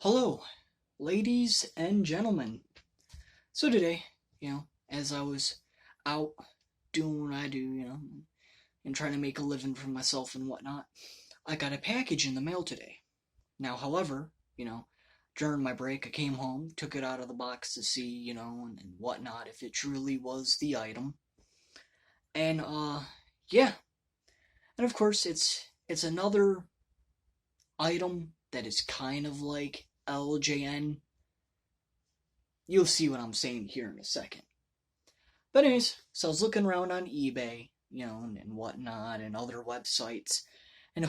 Hello, ladies and gentlemen. So today, as I was out doing what I do, and trying to make a living for myself and whatnot, I got a package in the mail today. Now, however, during my break, I came home, took it out of the box to see, and whatnot, if it truly was the item. And, yeah. And of course, it's another item that is kind of like LJN. You'll see what I'm saying here in a second. But anyways, so I was looking around on eBay, and whatnot, and other websites, and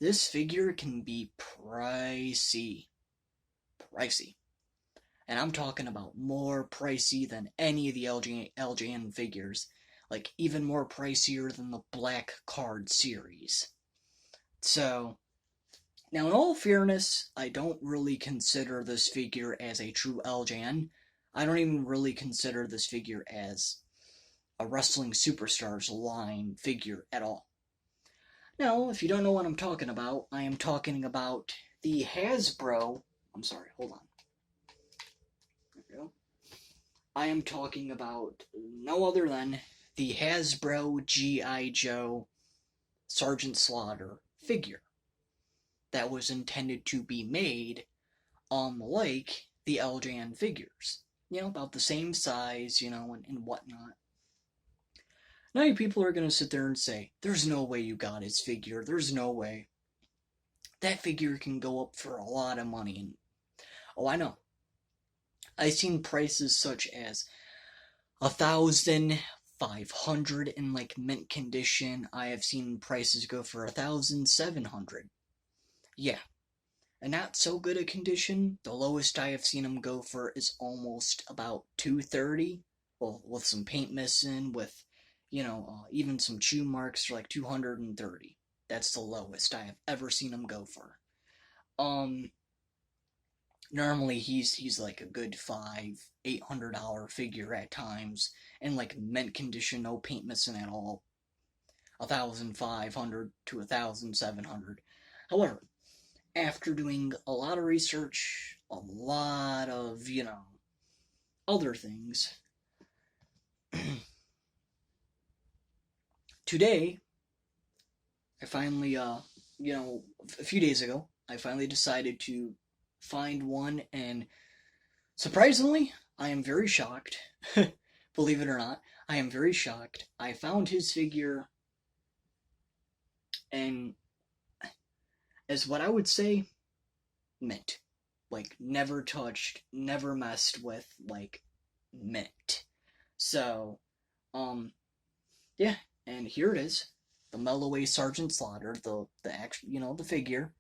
this figure can be pricey. Pricey. And I'm talking about more pricey than any of the LJN figures. Like, even more pricier than the Black Card series. So, now in all fairness, I don't really consider this figure as a true LJN. I don't even really consider this figure as a Wrestling Superstars line figure at all. Now, if you don't know what I'm talking about, I am talking about the Hasbro. I'm sorry, hold on. There we go. I am talking about no other than the Hasbro G.I. Joe Sergeant Slaughter figure that was intended to be made like the LJN figures. About the same size, and whatnot. Now you people are going to sit there and say, there's no way you got his figure. There's no way. That figure can go up for a lot of money. And, I know. I've seen prices such as 1,500 in like mint condition. I have seen prices go for 1,700. Yeah. And not so good a condition. The lowest I have seen them go for is almost about 230. Well, with some paint missing, with even some chew marks for like 230. That's the lowest I have ever seen him go for. Normally he's like a good $800 figure at times, and like mint condition, no paint missing at all. 1,500 to 1,700. However, after doing a lot of research, a lot of other things, today I finally, a few days ago, I finally decided to find one, and surprisingly, I am very shocked. Believe it or not, I am very shocked. I found his figure, and as what I would say, mint. Like, never touched, never messed with, like, mint. So, yeah, and here it is. The Melloway Sergeant Slaughter, the actual, the figure,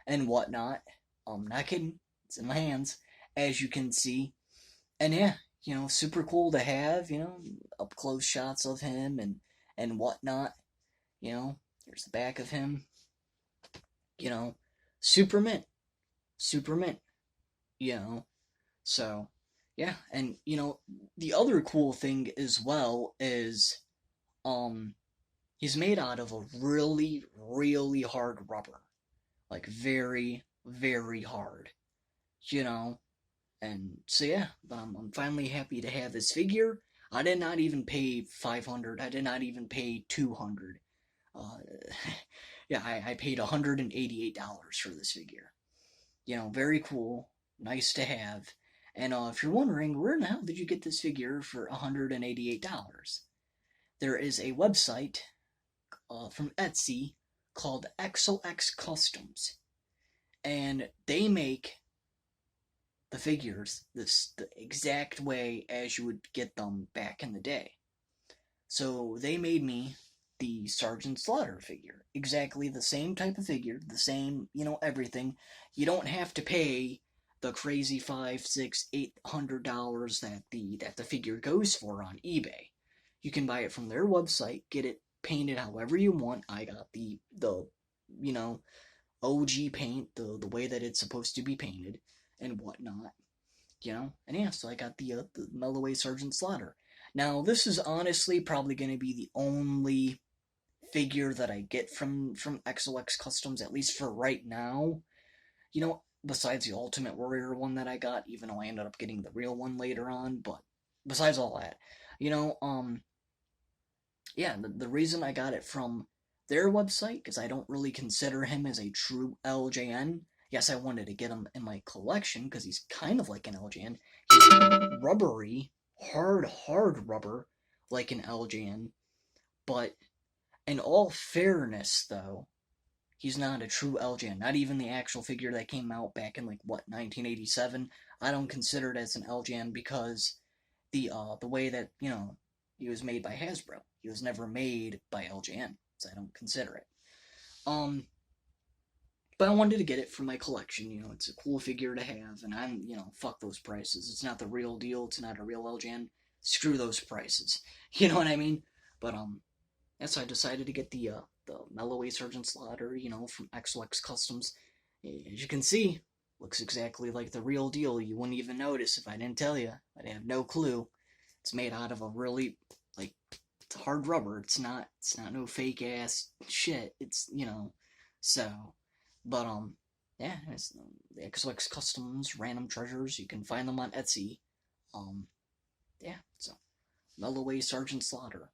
and whatnot. Not kidding. It's in my hands, as you can see. And yeah, super cool to have, up close shots of him and whatnot. There's the back of him. Super mint. Super mint. So, yeah, and, the other cool thing as well is, he's made out of a really, really hard rubber. Like, very, very hard. And so yeah, I'm finally happy to have this figure. I did not even pay 500. I did not even pay 200. Uh, yeah, I paid $188 for this figure. Very cool, nice to have. And if you're wondering, where in the hell did you get this figure for $188? There is a website from Etsy called XOX Customs, and they make the figures the exact way as you would get them back in the day. So they made me the Sergeant Slaughter figure, exactly the same type of figure, the same, everything. You don't have to pay the crazy $500, $600, $800 that the figure goes for on eBay. You can buy it from their website, get it painted however you want. I got the OG paint, the way that it's supposed to be painted and whatnot, and yeah, so I got the Melloway Sergeant Slaughter. Now, this is honestly probably going to be the only figure that I get from XOX Customs, at least for right now. besides the Ultimate Warrior one that I got, even though I ended up getting the real one later on, but besides all that, you know, yeah, the reason I got it from their website, because I don't really consider him as a true LJN. Yes, I wanted to get him in my collection because he's kind of like an LJN. He's rubbery, hard rubber, like an LJN. But in all fairness, though, he's not a true LJN. Not even the actual figure that came out back in, like, what, 1987. I don't consider it as an LJN because the way that, he was made by Hasbro. He was never made by LJN, so I don't consider it. But I wanted to get it for my collection. It's a cool figure to have, and fuck those prices. It's not the real deal. It's not a real LJN. Screw those prices. You know what I mean? But so I decided to get the Melloway Sergeant Slaughter, from XOX Customs. As you can see, looks exactly like the real deal. You wouldn't even notice if I didn't tell you. I'd have no clue. It's made out of a really, like, it's hard rubber. It's not no fake ass shit. It's, so, but, yeah, it's the XOX Customs Random Treasures. You can find them on Etsy. Yeah, so, Melloway Sergeant Slaughter.